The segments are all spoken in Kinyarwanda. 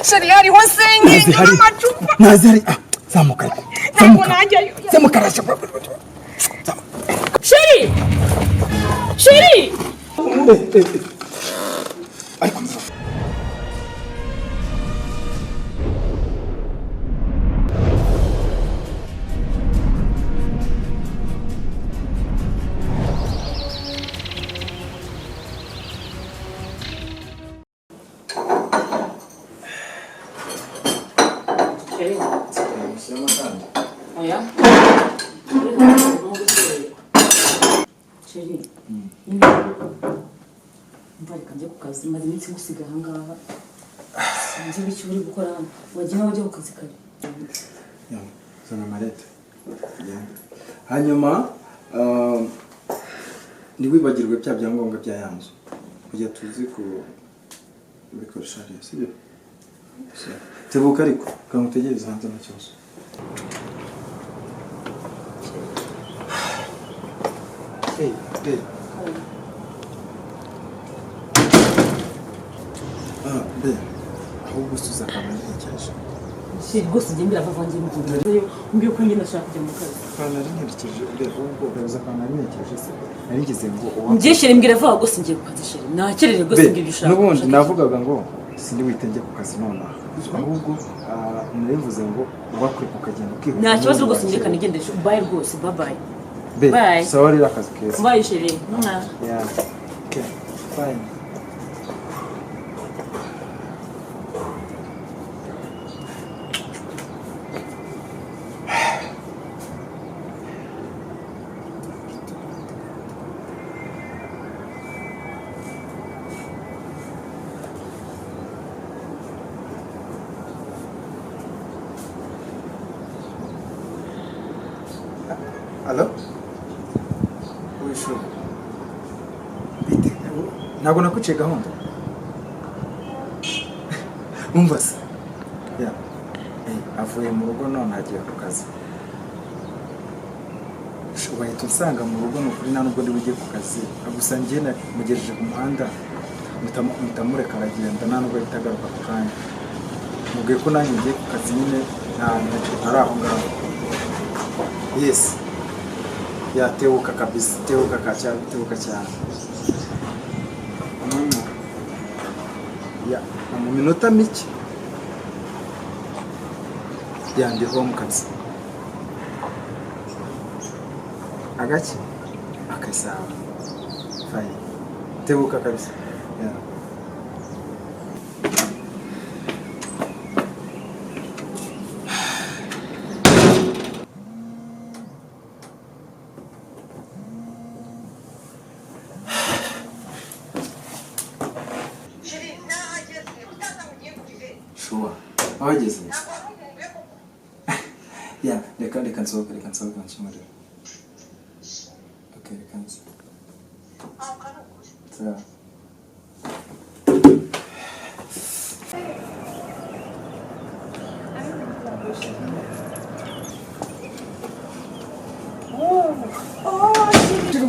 sheri hariho senge n'amacupa nazari zamuka sheri Mbarika njye ku kazi maze iminsi ngusiga aha ngaha sinzi icyo uri gukora hano wagiye wajya ku kazi kare zana marete hanyuma ntiwibagirwe bya byangombwa bya yanzu kujya tuzi kubikoresha hariya sibyo tebuka ariko ukamutegereza hanze nta kibazo ahubwo usuza akamaro ntekereje sheri rwose njye mbirava ngiye mugiye mbwiye ko njye ndashaka kujya mu kazi nari ntekereje ahubwo uraza akamaro ntekereje se nari ngize ngo njye sheri mbwira vuba rwose ngiye ku kazi sheri nakerere rwose mbwira ushaka n'ubundi navugaga ngo sindi witenge ku kazi nonaha ahubwo narivuze ngo wakwe ukagenda ukihuta nta kibazo rwose njye kanigendesha bye rwose bye bye sawa rero akazi keza bye sheri yeah okay bye Hello? Wisho. Bite. Ntabwo nakuciye gahunda. Umva se. Ya. Avuye mu rugo none agiye ku kazi. Wahita usanga mu rugo n'ukuri nta nubwo ndi bugiye ku kazi. Gusa njye mugejeje ku muhanda mutamureka aragenda nta nubwo ahita agaruka ku kanya. Mubwiye ko nanjye ngiye ku kazi nyine ntari aho ngaho. Yes. Yatebuka kabisa, tebuka cyane. Ya, mu minota mike. Ndi home kazi. Agaki? Akasawa. Fine. Tebuka kabisa. Ya. Wageze ya reka nsohoka nshimire okay reka nsohoka sawa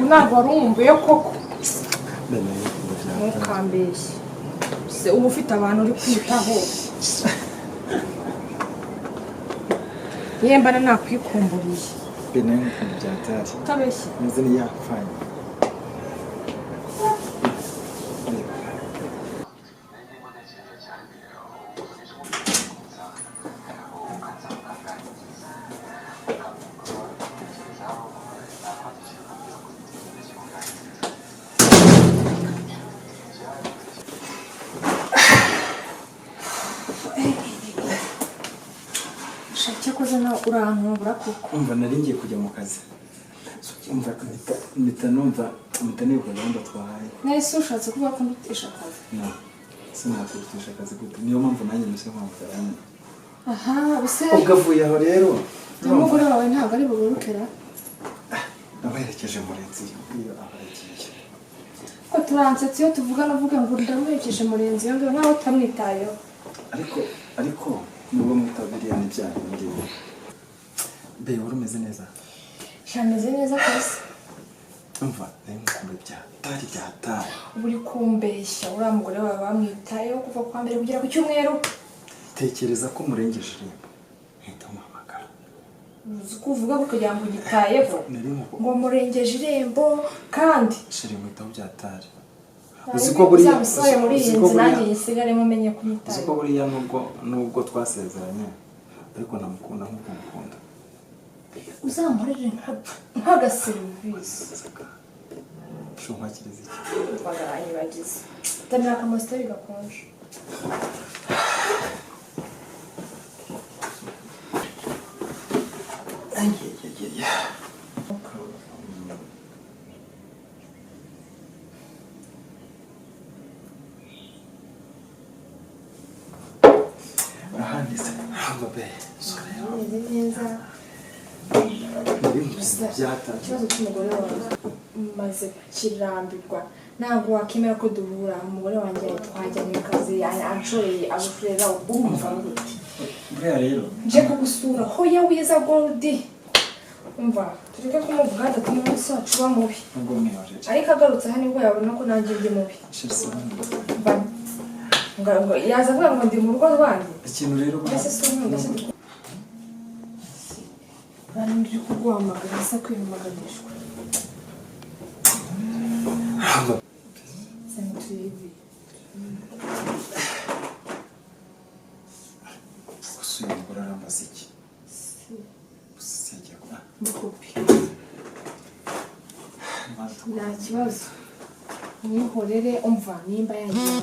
ntabwo warumbuye koko ntukambeshye se uba ufite abantu uri kwitaho yembana nakwikumburiye bene nk'ukuntu byatari utabeshye nzi ni yafanye cyakoze nawe urankubura koko umva nari ngiye kujya mu kazi umva mpita nibuka gahunda twahaye nese ushatse kuvuga ko ndutisha akazi no sinakurutisha akazi gute niyo mpamvu nanjye nise nkwamutaraye aha bise ugavuye aho rero umugore wawe ntabwo ari bugurukera nabaherekeje murenzi iyo abagiye ko turansetse iyo tuvugana uvuga ngo ndamuherekeje murenzi iyo nkaho utamwitayeho ariko nubwo mutabiriya n'ibyaha ngiye be wari umeze neza shameze neza kwese umva nkumbe byatari uri kumbeshya uriya mugore wawe bamwitayeho kuva kwa mbere kugera ku cyumweru tekereza ko murengeje irembo mpita muhamagara. uzi ko uvuga kugira ngo ugitayeho ngo murengeje irembo kandi shiri mwitaho byatari. uzi ko buriya uzamusoye muri iyi nzu nanjye yisigaremo umenye ko uzi umutaye. ko buriya nubwo twasezeranye ariko namukunda nk'uko mukunda. uzamurere nk'agaserivisi shumakiriza iki bagize danira akamasiteri gakonje. ahanditse amabe Meze neza. Ikibazo cy'umugore wawe maze kirambirwa ntabwo wakemera ko duhura. Umugore wanjye twajyanye akazi anshoreye agukorera ubumva gute buriya rero nje kugusura hoya wiza goldi umva tureke kumuvuga adatuma umunsi wacu uba mubi nubwo mwihojeje ariko agarutse hano nibwo yabona ko nanjye ndi mubi. yaza avuga ngo ndi mu rugo rwanjye ikintu rero mbese si umwenda se bari ndi kuguhamagara asa kwihamagarishwa gusuye umugore arambaza iki nta kibazo mwihorere umva nimba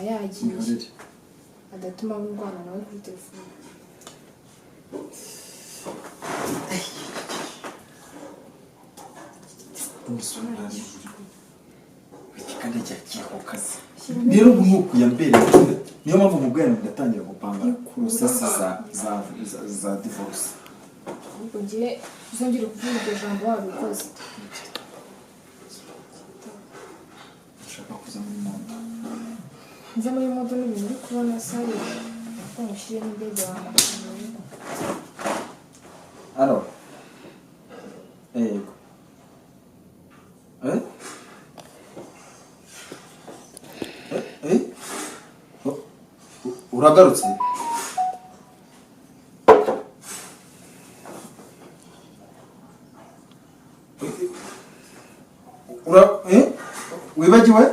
yagiye adatuma ndwana nawe kuri telefone. kandi cyagiye ku kazi rero ubu nk'uku yambereye niyo mpamvu umugore ndatangira gupanga process za divorce. ubwo ngiye uzongere kuvuga iryo jambo wabikoze. ushaka kuza muri moto nze muri moto n'ibintu uri kubona sari ko mushyire n'indege wahamagara. alo yego uragarutse wibagiwe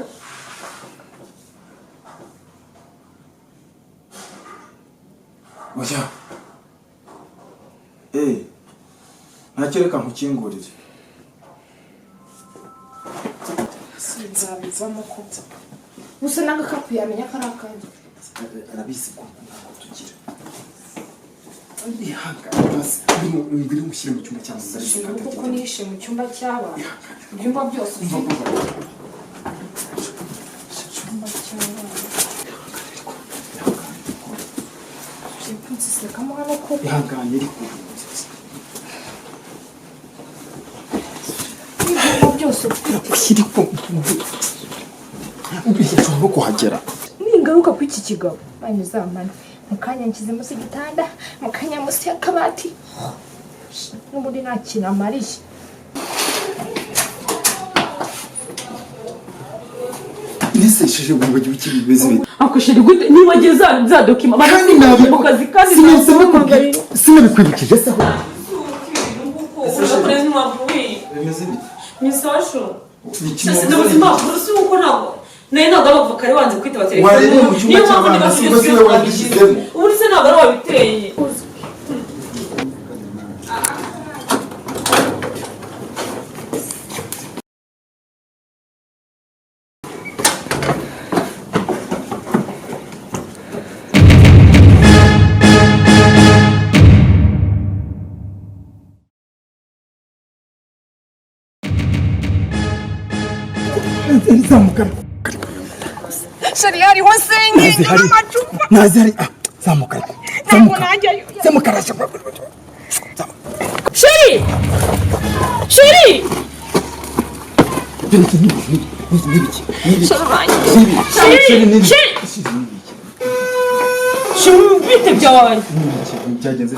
oya ntacyo reka nkukingurire sinzabivamo koko gusa n'agakapu yamenya ko ari akanjye arabizi ko ntabwo tugira biri mushyire mu cyumba cyangwa sinzi kuko nishe mu cyumba cy'aba ibyumba byose icyumba cy'aba nsisekamo hano ko ihangane ariko ibyumba byose ushyire ko ubishobora no kuhagera ningaruka ku iki kigabo banyuzamana mu kanya nshyize munsi y'igitanda mu kanya munsi y'akabati n'ubundi nta kintu amariye. nisesheje ngo ibiki bimeze bite akosheri gute niba agiye za dokima kandi nabi mu kazi kandi sinabikwibukije se aho bimeze bite misasho sasa ndabuzima burusi uko ntabwo naye ntabwo abavuka ari wanze kwitaba telefone warebe mu cyumba cy'abana singo siwe wabishyizemo ubu se ntabwo ari wabiteye zamuka shari hariho senge n'amacupa nazari zamuka zamuka sheri sheri bite byawe byagenze